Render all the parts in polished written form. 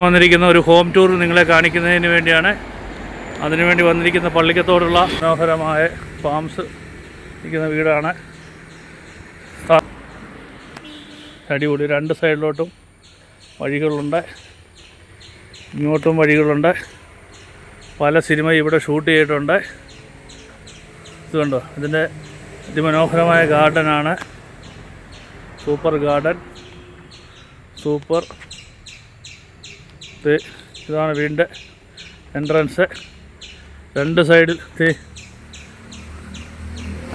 വന്നിരിക്കുന്ന ഒരു home tour നിങ്ങളെ കാണിക്കുന്നതിന് വേണ്ടിയാണ്. അതിനുവേണ്ടി വന്നിരിക്കുന്ന പള്ളിക്കത്തോടുള്ള മനോഹരമായ ഫാംസ് ഇരിക്കുന്ന വീടാണ്. അടിപൊളി. രണ്ട് സൈഡിലോട്ടും വഴികളുണ്ട്, ഇങ്ങോട്ടും വഴികളുണ്ട്. പല സിനിമ ഇവിടെ ഷൂട്ട് ചെയ്തിട്ടുണ്ട്. ഇത് കണ്ടോ, ഇതിൻ്റെ അതിമനോഹരമായ ഗാർഡനാണ്. Super garden, super. ഇതാണ് വീടിൻ്റെ എൻട്രൻസ്. രണ്ട് സൈഡിൽ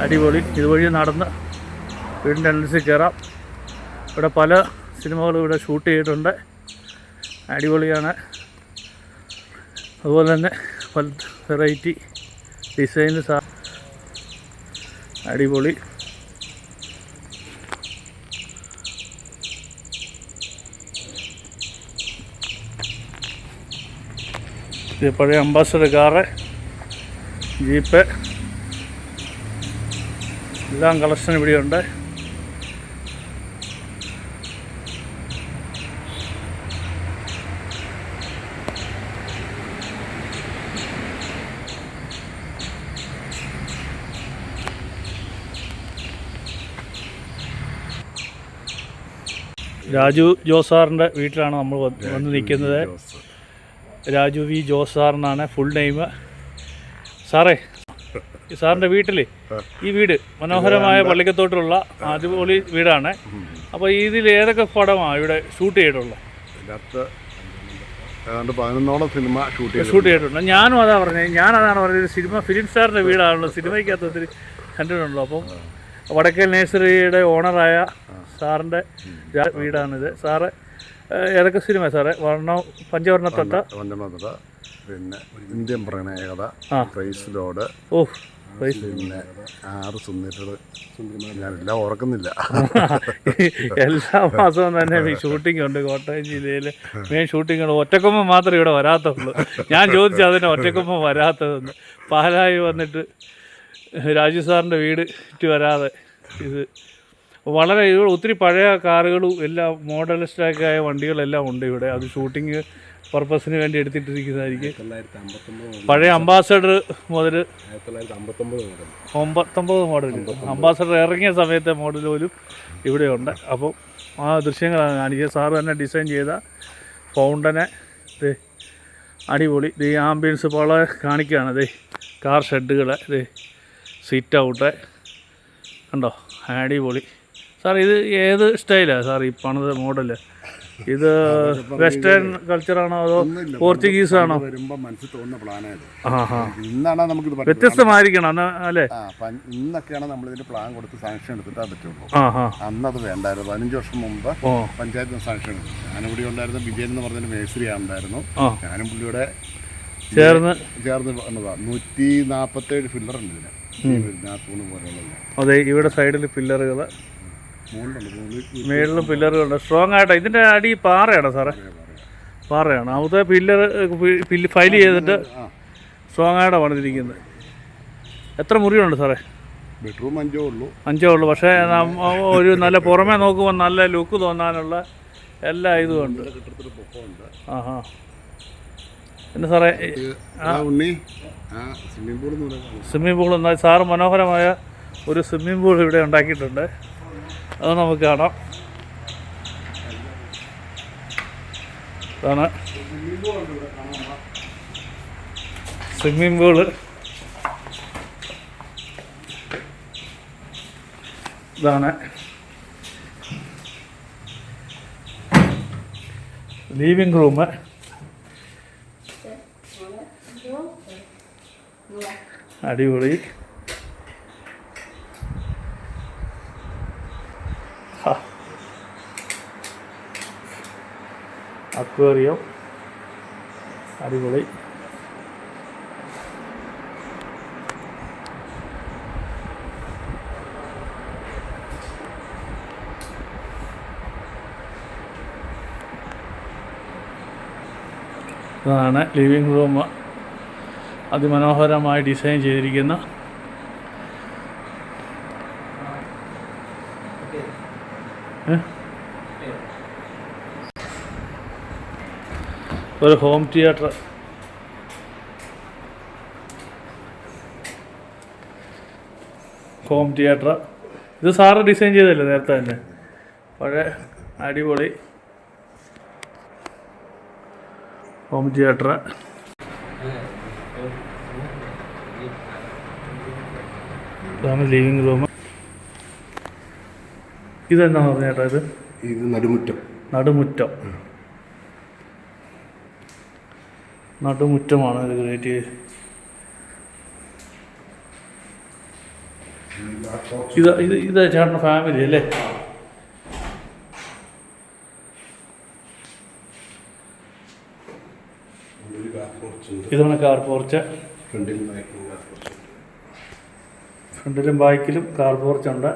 അടിപൊളി. ഇതുവഴി നടന്ന് വീടിൻ്റെ എൻട്രൻസിൽ കയറാം. ഇവിടെ പല സിനിമകളും ഇവിടെ ഷൂട്ട് ചെയ്തിട്ടുണ്ട്. അടിപൊളിയാണ്. അതുപോലെ തന്നെ പല വെറൈറ്റി ഡിസൈൻസ്. അടിപൊളി. ഇത് പഴയ അംബാസഡർ കാറ്, ജീപ്പ്, എല്ലാം കളക്ഷൻ ഇവിടെയുണ്ട്. രാജു ജോസാറിൻ്റെ വീട്ടിലാണ് നമ്മൾ വന്ന് നിൽക്കുന്നത്. രാജു വി ജോസ് സാറിനാണ് ഫുൾ നെയിം. സാറേ, സാറിൻ്റെ വീട്ടിൽ ഈ വീട് മനോഹരമായ പള്ളിക്കത്തോട്ടിലുള്ള അടിപൊളി വീടാണ്. അപ്പോൾ ഇതിൽ ഏതൊക്കെ പടമാണ് ഇവിടെ ഷൂട്ട് ചെയ്തിട്ടുള്ളത്? 11ഓളം സിനിമ ഷൂട്ട് ചെയ്തിട്ടുണ്ട്. ഞാനും അതാണ് പറഞ്ഞത്. ഫിലിം സ്റ്റാറിൻ്റെ വീടാണല്ലോ. സിനിമയ്ക്കകത്ത് ഒത്തിരി കണ്ടിട്ടുണ്ടല്ലോ. അപ്പം വടക്കൽ നേഴ്സറിയുടെ ഓണറായ സാറിൻ്റെ വീടാണിത്. സാറ് ഏതൊക്കെ സിനിമ സാറേ? പഞ്ചവർണ്ണത്തൊട്ട, പിന്നെ ഇന്ത്യൻ പ്രണയകഥ, പ്രൈസ് ലോഡ്, പിന്നെ 6 സുന്ദരികൾ. ഞാനെല്ലാം ഓർക്കുന്നില്ല. എല്ലാ മാസവും തന്നെ ഷൂട്ടിംഗ് ഉണ്ട്. കോട്ടയം ജില്ലയിൽ മെയിൻ ഷൂട്ടിംഗ് ഉണ്ട്. ഒറ്റക്കൊമ്പം മാത്രമേ ഇവിടെ വരാത്തുള്ളൂ. ഞാൻ ചോദിച്ചു അതിന് ഒറ്റക്കൊമ്പം വരാത്തതെന്ന്. പാലായി വന്നിട്ട് രാജു സാറിൻ്റെ വീട് ഇട്ട് വരാതെ. ഇത് വളരെ ഒത്തിരി പഴയ കാറുകളും എല്ലാം മോഡലിസ്റ്റൊക്കെ ആയ വണ്ടികളെല്ലാം ഉണ്ട് ഇവിടെ. അത് ഷൂട്ടിങ് പർപ്പസിന് വേണ്ടി എടുത്തിട്ടിരിക്കുന്നതായിരിക്കും. പഴയ അംബാസഡർ മുതൽ 1959 മോഡൽ, അംബാസഡർ ഇറങ്ങിയ സമയത്തെ മോഡൽ പോലും ഇവിടെയുണ്ട്. അപ്പോൾ ആ ദൃശ്യങ്ങളാണ് കാണിക്കുക. സാറ് തന്നെ ഡിസൈൻ ചെയ്ത ഫൗണ്ടനെ അടിപൊളി. ഈ ആംബിയൻസ് വളരെ കാണിക്കുകയാണ്. കാർ ഷെഡുകൾ, സിറ്റ് ഔട്ട് കണ്ടോ, അടിപൊളി. സാർ ഇത് ഏത് സ്റ്റൈലാണ് സാർ ഈ പണിത് മോഡല്? ഇത് വെസ്റ്റേൺ കൾച്ചറാണോ അതോ പോർച്ചുഗീസ് ആണോ? വ്യത്യസ്തമായിരിക്കണം അല്ലേ? ഇന്നൊക്കെയാണ് നമ്മൾ ഇതിന്റെ പ്ലാൻ കൊടുത്ത് സാങ്ഷൻ എടുത്തിട്ടാ പറ്റുള്ളൂ. അന്നത് വേണ്ടായിരുന്നു. 15 വർഷം മുമ്പ് പഞ്ചായത്തിന് സാങ്ഷൻ എടുത്തു. ഞാനിവിടെ ഉണ്ടായിരുന്ന വിജയൻ എന്ന് പറഞ്ഞൊരു മേസ്ത്രി ഉണ്ടായിരുന്നു. ഞാനും പുള്ളിയുടെ ചേർന്ന് വന്നതാ. 147 ഫില്ലർ ഉണ്ട് ഇതിന്. അതെ, ഇവിടെ സൈഡിൽ പില്ലറുകൾ, മേളിലും പില്ലറുകളുണ്ട്. സ്ട്രോങ് ആയിട്ട്. ഇതിൻ്റെ അടി പാറയാണോ സാറേ? പാറയാണ്. അവിടുത്തെ പില്ലർ ഫൈൽ ചെയ്തിട്ട് സ്ട്രോങ് ആയിട്ടാണ് പണിതിരിക്കുന്നത്. എത്ര മുറിയുണ്ട് സാറേ? ബെഡ്റൂം 5 ഉള്ളൂ. പക്ഷേ ഒരു നല്ല പുറമേ നോക്കുമ്പോൾ നല്ല ലുക്ക് തോന്നാനുള്ള എല്ലാ ഇതുമുണ്ട്. പിന്നെ സാറേ സ്വിമ്മിംഗ് പൂൾ എന്നാൽ സാറ് മനോഹരമായ ഒരു സ്വിമ്മിംഗ് പൂൾ ഇവിടെ ഉണ്ടാക്കിയിട്ടുണ്ട്. അത് നമുക്ക് കാണാം. ഇതാണ് സ്വിമ്മിംഗ് പൂള്. ഇതാണ് ലീവിംഗ് റൂം. അടിപൊളി. അക്വേറിയം അടിപൊളി. ഇതാണ് ലിവിങ് റൂം. അതിമനോഹരമായി ഡിസൈൻ ചെയ്തിരിക്കുന്ന ഒരു ഹോം തിയേറ്റർ. ഇത് സാറ് ഡിസൈൻ ചെയ്തല്ലേ നേരത്തെ തന്നെ? പഴയ അടിപൊളി ഹോം തിയേറ്റർ. ഇതാണ് ലിവിങ് റൂം. ഇതെന്താ പറഞ്ഞ ചേട്ടാ? ഇത് നടുമുറ്റം. നടുമുറ്റമാണ് ഇത് ക്രിയേറ്റ് ചെയ്ത്. ഇത് ചേട്ടൻ്റെ ഫാമിലി അല്ലേ? ഇതാണ് കാർ പോർച്ച്. ഫ്രണ്ടിലും ബാക്കിലും കാർ പോർച്ചുണ്ട്.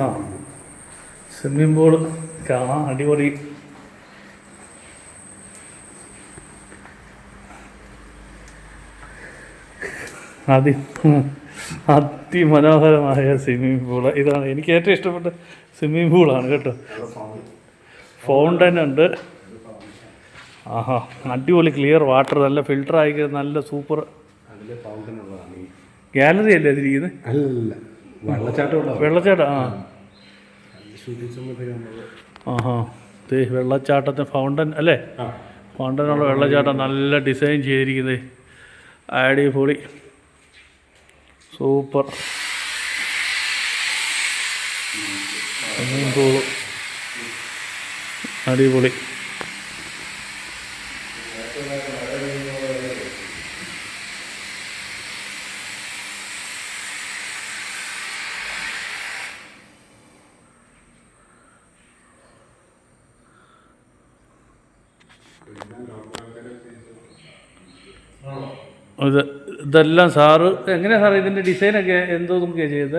ആ സ്വിമ്മിംഗ് പൂൾ കാണാം, അടിപൊളി. അതിമനോഹരമായ സ്വിമ്മിംഗ് പൂള്. ഇതാണ് എനിക്ക് ഏറ്റവും ഇഷ്ടപ്പെട്ട സ്വിമ്മിംഗ് പൂളാണ് കേട്ടോ. ഫൗണ്ടൻ ഉണ്ട്. ആഹാ, അടിപൊളി ക്ലിയർ വാട്ടർ, നല്ല ഫിൽട്ടർ ആയി, നല്ല സൂപ്പർ. ഗാലറി അല്ലേ അതിരിക്കുന്നത്? വെള്ളച്ചാട്ടം. ആഹാ, വെള്ളച്ചാട്ടത്തിന് ഫൗണ്ടൻ അല്ലേ? ഫൗണ്ടനുള്ള വെള്ളച്ചാട്ടം നല്ല ഡിസൈൻ ചെയ്തിരിക്കുന്നത്. അടിപൊളി, സൂപ്പർ സ്വിമ്മിംഗ് പൂള്, അടിപൊളി. ഇതെല്ലാം സാറ് എങ്ങനെയാണ് സാറ് ഇതിൻ്റെ ഡിസൈനൊക്കെ എന്തോ നമുക്ക് ചെയ്തത്?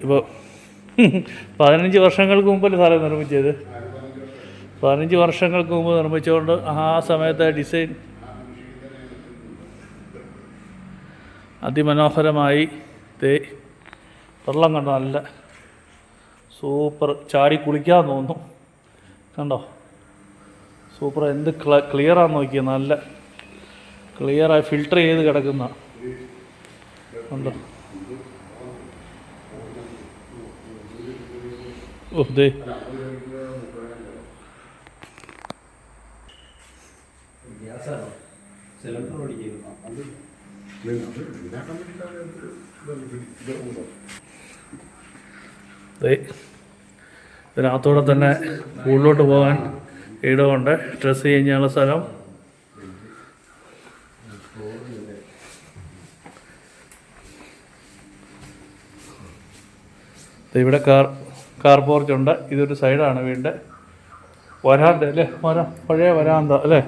ഇപ്പോൾ 15 വർഷങ്ങൾക്ക് മുമ്പല്ലേ സാറേ നിർമ്മിച്ചത്? 15 വർഷങ്ങൾക്ക് മുമ്പ് നിർമ്മിച്ചുകൊണ്ട് ആ സമയത്തെ ഡിസൈൻ അതിമനോഹരമായി. വെള്ളം കണ്ടോ, നല്ല സൂപ്പർ. ചാടി കുളിക്കാൻ തോന്നുന്നു. കണ്ടോ സൂപ്പർ. എന്ത് ക്ലിയറാന്ന് നോക്കിയാൽ, നല്ല ക്ലിയറായി ഫിൽട്ടർ ചെയ്ത് കിടക്കുന്ന ഉണ്ടോ. ഓ ദേ ഇതിനകത്തൂടെ തന്നെ ഉള്ളിലോട്ട് പോകാൻ ഇടമുണ്ട്. ഡ്രസ്സ് ചെയ്യാനുള്ള സ്ഥലം. ഇവിടെ കാർ പോർച്ചുണ്ട്. ഇതൊരു സൈഡാണ് വീടിൻ്റെ. വരാന്ത അല്ലേ? പഴയ വരാന്ത അല്ലേ?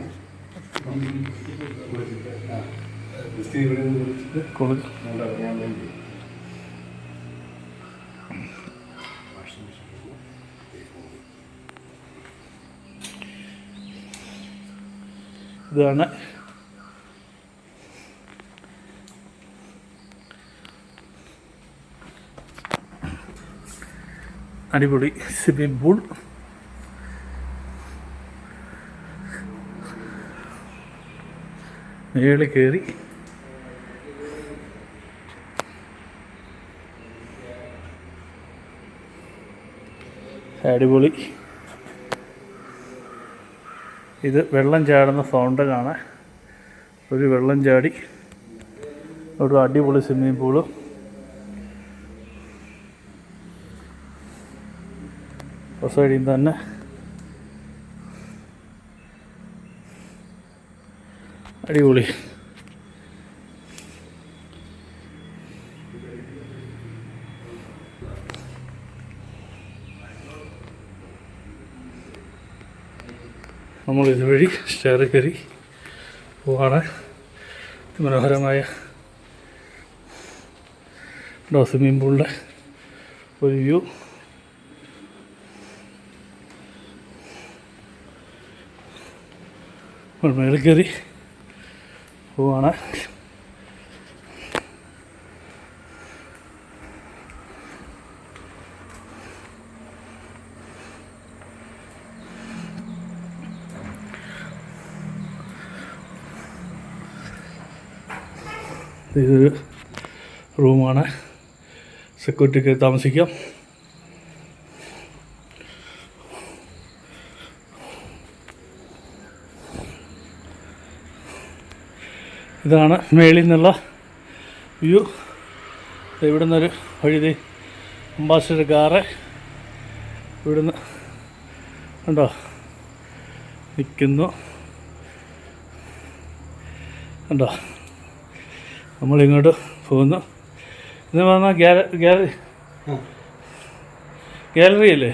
ഇതാണ് അടിപൊളി സ്വിമ്മിംഗ് പൂൾ. മേളിൽ കയറി അടിപൊളി. ഇത് വെള്ളം ചാടുന്ന ഫൗണ്ടനാണ്. ഒരു വെള്ളം ചാടി ഒരു അടിപൊളി സ്വിമ്മിംഗ് പൂളും. സൈഡിൽ തന്നെ അടിപൊളി. നമ്മൾ ഇതുവഴി സ്റ്റെയർ കയറി പോവാണ്. മനോഹരമായ സ്വിമ്മിംഗ് പൂളിൻ്റെ ഒരു വ്യൂ. മേളിൽ കയറി പോവാണ്. ഇതൊരു റൂമാണ്, സെക്യൂരിറ്റിക്ക് താമസിക്കാം. ഇതാണ് മേളിൽ നിന്നുള്ള വ്യൂ. ഇവിടെ നിന്നൊരു വഴി, അംബാസിഡർ കാറ് ഇവിടുന്ന് കണ്ടോ നിൽക്കുന്നു, കണ്ടോ. നമ്മളിങ്ങോട്ട് പോകുന്നു. എന്ന് പറഞ്ഞാൽ ഗാലറി അല്ലേ.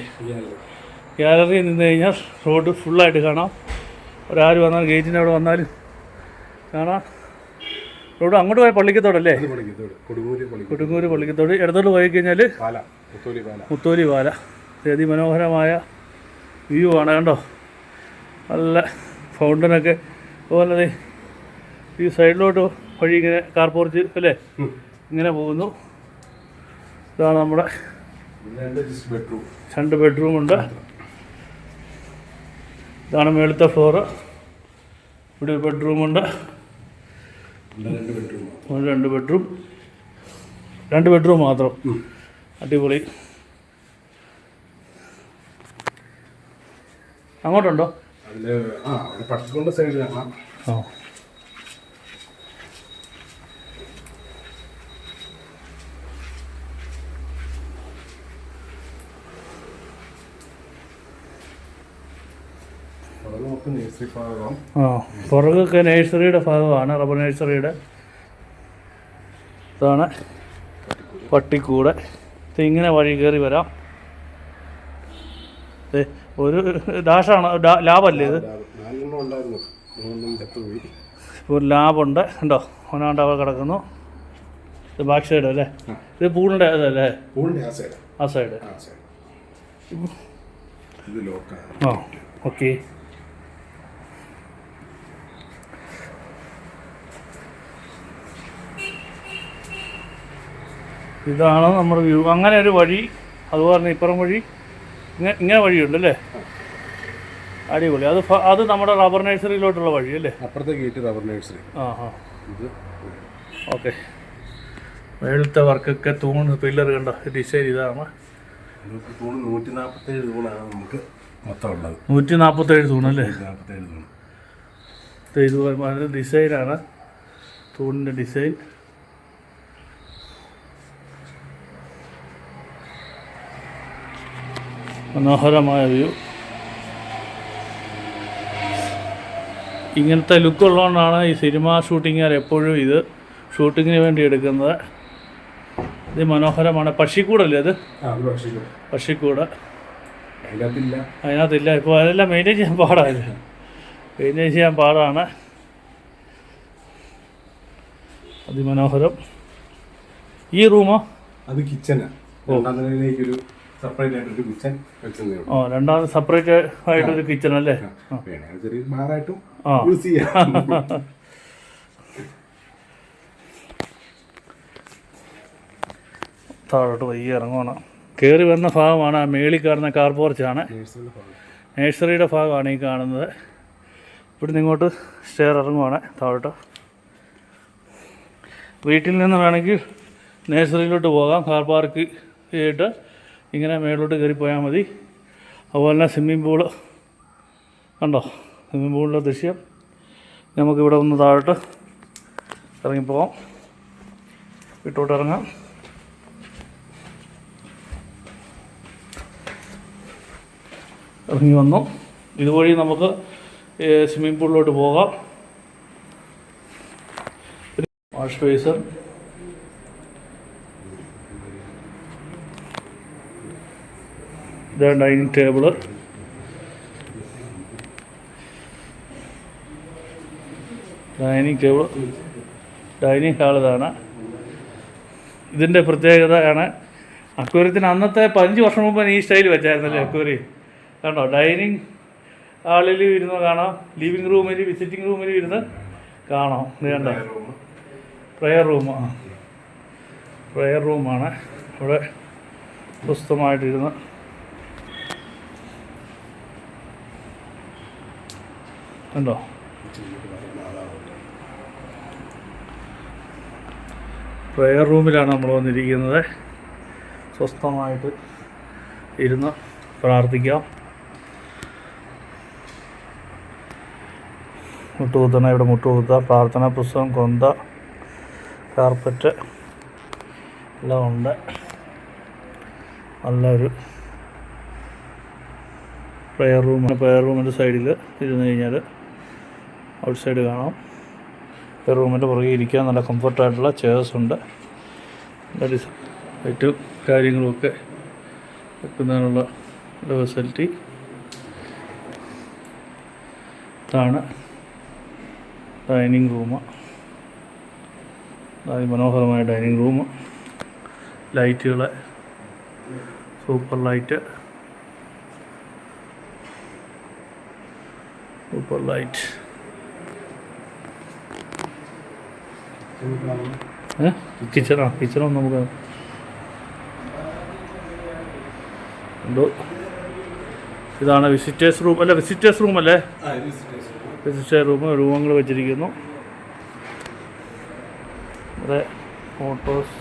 ഗാലറിയിൽ നിന്ന് കഴിഞ്ഞാൽ റോഡ് ഫുള്ളായിട്ട് കാണാം. ഒരാര് വന്നാൽ ഗേറ്റിൻ്റെ അവിടെ വന്നാലും കാണാം. റോഡ് അങ്ങോട്ട് പോയ പള്ളിക്കത്തോടല്ലേ, കൊടുങ്ങൂര് പള്ളിക്കത്തോട്. ഇടത്തോട്ട് പോയി കഴിഞ്ഞാൽ മുത്തോലി പാല. അതിമനോഹരമായ വ്യൂ ആണ്, കണ്ടോ. നല്ല ഫൗണ്ടനൊക്കെ. അതുപോലെ ഈ സൈഡിലോട്ട് വഴി ഇങ്ങനെ കാർ പോർച്ച് അല്ലേ ഇങ്ങനെ പോകുന്നു. ഇതാണ് നമ്മുടെ 2 ബെഡ്റൂമുണ്ട്. ഇതാണ് മേളത്തെ ഫ്ലോറ്. ഇവിടെ ഒരു ബെഡ്റൂമുണ്ട്. 2 ബെഡ്റൂം മാത്രം. അടിപൊളി. അങ്ങോട്ടുണ്ടോ? ആ, പുറകൊക്കെ നഴ്സറിയുടെ ഭാഗമാണ്, റബ്ബർ നഴ്സറിയുടെ. ഇതാണ് പട്ടിക്കൂട്. ഇങ്ങനെ വഴി കയറി വരാം. ഒരു ഡാഷാണ്, ലാബല്ലേ ഇത്? ഒരു ലാബുണ്ട്, ഉണ്ടോ. ഒന്നാണ്ട് അവിടെ കിടക്കുന്നു. ഇത് ബാക്ക് സൈഡ് അല്ലേ? ഇത് പൂളിൻ്റെ അതല്ലേ? ആ സൈഡ്. ആ, ഓക്കെ. ഇതാണ് നമ്മുടെ വ്യൂ. അങ്ങനെ ഒരു വഴി, അതുപോലെ ഇപ്പുറം വഴി, ഇങ്ങനെ വഴിയുണ്ടല്ലേ. അടിപൊളി. അത് നമ്മുടെ റബ്ബർ നഴ്സറിയിലോട്ടുള്ള വഴി അല്ലേ? അപ്പുറത്തെ ഗേറ്റ് റബ്ബർ നഴ്സറി. ഓക്കെ. മേളത്തെ വർക്കൊക്കെ തൂണ് പില്ലർ കണ്ടോ, ഡിസൈൻ ഇതാണ്. 147 തൂണാണ് നമുക്ക് മൊത്തം ഉള്ളത്. 147 തൂണല്ലേ? ഇത് ഡിസൈനാണ്, തൂണിൻ്റെ ഡിസൈൻ. മനോഹരമായ വ്യൂ. ഇങ്ങനത്തെ ലുക്ക് ഉള്ളതുകൊണ്ടാണ് ഈ സിനിമ ഷൂട്ടിങ്ങുകാർ എപ്പോഴും ഇത് ഷൂട്ടിങ്ങിന് വേണ്ടി എടുക്കുന്നത്. ഇത് മനോഹരമാണ്. പക്ഷിക്കൂടല്ലേ അത്? പക്ഷിക്കൂട് അതിനകത്തില്ല. ഇപ്പോൾ അതെല്ലാം മെയിൻറ്റെയിൻ ചെയ്യാൻ പാടാണ്. അതിമനോഹരം. ഈ റൂമോ? അത് കിച്ചനാണ്. സെപ്പറേറ്റ് ആയിട്ടൊരു കിച്ചൺ വെച്ചതേ. രണ്ടാമത് സെപ്പറേറ്റ് ആയിട്ടൊരു കിച്ചൺ അല്ലേ? ചെറിയ ബാറായിട്ടും യൂസ് ചെയ്യാം. താഴോട്ട് വയ്യ ഇറങ്ങണം. കയറി വന്ന ഭാഗമാണ് ആ മേളിൽ കാണുന്ന കാർ പോർച്ചാണ്. നേഴ്സറിയുടെ ഭാഗമാണ് ഈ കാണുന്നത്. ഇവിടുന്ന് ഇങ്ങോട്ട് സ്റ്റെയർ ഇറങ്ങുവാണ് താഴോട്ട്. വീട്ടിൽ നിന്ന് വേണമെങ്കിൽ നേഴ്സറിയിലോട്ട് പോകാം. കാർ പാർക്ക് ചെയ്തിട്ട് ഇങ്ങനെ മേളിലോട്ട് കയറിപ്പോയാൽ മതി. അതുപോലെ തന്നെ സ്വിമ്മിംഗ് പൂള് കണ്ടോ, സ്വിമ്മിംഗ് പൂളിൻ്റെ ദൃശ്യം. നമുക്കിവിടെ ഒന്ന് താഴോട്ട് ഇറങ്ങിപ്പോകാം. വീട്ടോട്ട് ഇറങ്ങാം. ഇറങ്ങി വന്നു. ഇതുവഴി നമുക്ക് സ്വിമ്മിംഗ് പൂളിലോട്ട് പോകാം. Wash basin, dining table, dining hall. ഇതാണ് ഇതിൻ്റെ പ്രത്യേകതയാണ്. അക്വേറിയത്തിന് അന്നത്തെ 5 വർഷം മുമ്പ് ഈ സ്റ്റൈൽ വെച്ചായിരുന്നല്ലേ അക്വേറിയം. കണ്ടോ, ഡൈനിങ് ഹാളിൽ ഇരുന്ന് കാണാം, ലിവിങ് റൂമിൽ, വിസിറ്റിംഗ് റൂമിൽ ഇരുന്ന് കാണാം. ഇത് കണ്ടോ, പ്രെയർ റൂമാണ്. ഇവിടെ സ്വസ്ഥമായിട്ടിരുന്ന് കണ്ടോ. പ്രെയർ റൂമിലാണ് നമ്മൾ വന്നിരിക്കുന്നത്. സ്വസ്ഥമായിട്ട് ഇരുന്ന് പ്രാർത്ഥിക്കാം. മുട്ടുകുത്തണം, ഇവിടെ മുട്ടുകുത്താം. പ്രാർത്ഥനാ പുസ്തകം, കൊന്ത, കാർപ്പറ്റ് എല്ലാം ഉണ്ട്. നല്ലൊരു പ്രെയർ റൂമിൻ്റെ സൈഡിൽ ഇരുന്ന് കഴിഞ്ഞാൽ ഔട്ട് സൈഡ് കാണാം. പ്രെയർ റൂമിൻ്റെ പുറകെ ഇരിക്കാൻ നല്ല കംഫർട്ടായിട്ടുള്ള ചെയർസ് ഉണ്ട്. ലൈറ്റും കാര്യങ്ങളുമൊക്കെ വെക്കുന്നതിനുള്ള ഫെസിലിറ്റി. ഇതാണ് ഡൈനിങ് റൂം. മനോഹരമായ ഡൈനിങ് റൂം. ലൈറ്റുകൾ, സൂപ്പർ ലൈറ്റ്, കിച്ചണോ നമുക്ക് ഉണ്ടോ? ഇതാണ് വിസിറ്റേഴ്സ് റൂം. അല്ല, വിസിറ്റേഴ്സ് റൂം അല്ലേ? വിസിറ്റേഴ്സ് റൂമുകൾ വെച്ചിരിക്കുന്നു. ഇവിടെ ഫോട്ടോസ്,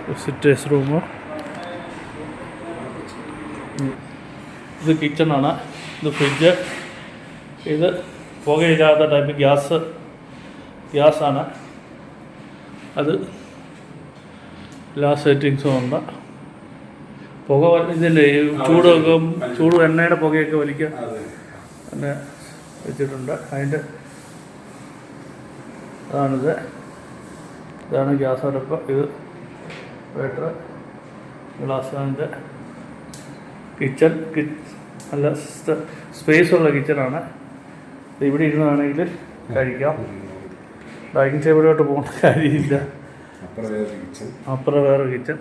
വിസിറ്റേഴ്സ് റൂം. ഇത് കിച്ചണാണ്. ഇത് ഫ്രിഡ്ജ്. ഇത് പുകയില്ലാത്ത ടൈപ്പ് ഗ്യാസാണ്. അത് എല്ലാ സെറ്റിങ്സും ഉണ്ട്. പുക ഇതില്ലേ, ചൂട് എണ്ണയുടെ പുകയൊക്കെ വലിക്കാൻ തന്നെ വെച്ചിട്ടുണ്ട്. അതിൻ്റെ ഇതാണ് ഗ്യാസ് അടുപ്പ്. ഇത് വേട്ടർ ഗ്ലാസിൻ്റെ കിച്ചൺ. നല്ല സ്പേസുള്ള കിച്ചണാണ്. ഇവിടെ ഇരുന്നാണെങ്കിൽ കഴിക്കാം. ഡൈനിങ് ടേബിളിലോട്ട് പോകേണ്ട കാര്യമില്ല. അപ്പുറം വേറെ കിച്ചൺ.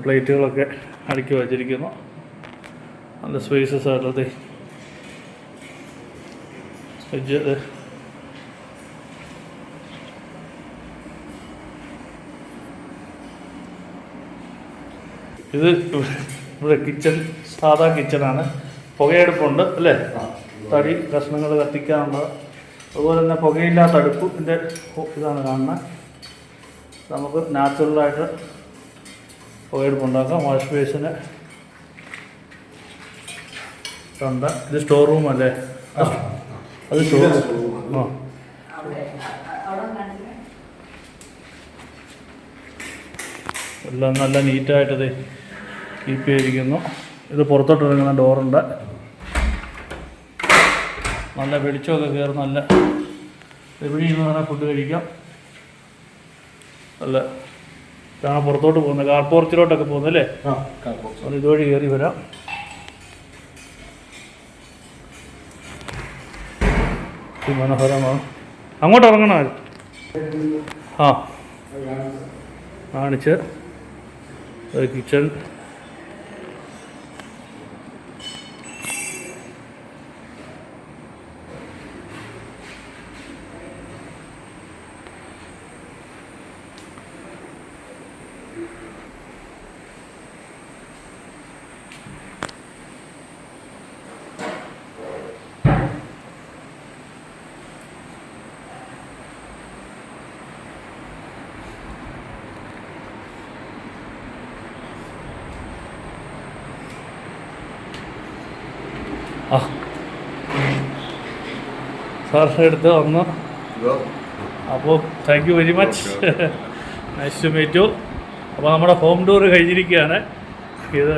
പ്ലേറ്റുകളൊക്കെ അടുക്കി വച്ചിരിക്കുന്നു. നല്ല സ്പേസസ് ആയിട്ടുള്ളത്. ഫ്രിഡ്ജ്. ഇത് ഇവിടെ കിച്ചൺ സാധാ കിച്ചണാണ്. പുകയെടുപ്പുണ്ട് അല്ലേ? തടി കഷ്ണങ്ങൾ കത്തിക്കാനുള്ളത്. അതുപോലെ തന്നെ പുകയില്ലാത്ത അടുപ്പിൻ്റെ ഇതാണ് കാണുന്നത്. നമുക്ക് നാച്ചുറലായിട്ട് പുകയെടുപ്പുണ്ടാക്കാം. വാഷ് ബേസിന് ഉണ്ട്. ഇത് സ്റ്റോർ റൂം അല്ലേ? അത് സ്റ്റോർ റൂം. എല്ലാം നല്ല നീറ്റായിട്ടത് കീപ്പ് ചെയ്തിരിക്കുന്നു. ഇത് പുറത്തോട്ട് ഇറങ്ങുന്ന ഡോറുണ്ട്. നല്ല വെളിച്ചമൊക്കെ കയറി നല്ല എവിടെ ഇരുന്ന് വേണേൽ ഫുഡ് കഴിക്കാം. നല്ല ഇതാണ് പുറത്തോട്ട് പോകുന്നത്. കാർ പോർച്ചിലോട്ടൊക്കെ പോകുന്നത് അല്ലേ? അത് ഇതുവഴി കയറി വരാം. മനോഹരമാണ്. അങ്ങോട്ട് ഇറങ്ങണം. കാണിച്ച് കിച്ചൺ. സാറിൻ്റെ അടുത്ത് വന്നു. അപ്പോൾ thank you very much. Nice to meet you. അപ്പോൾ നമ്മുടെ ഹോം ടൂർ കഴിഞ്ഞിരിക്കുകയാണ്. ഇത്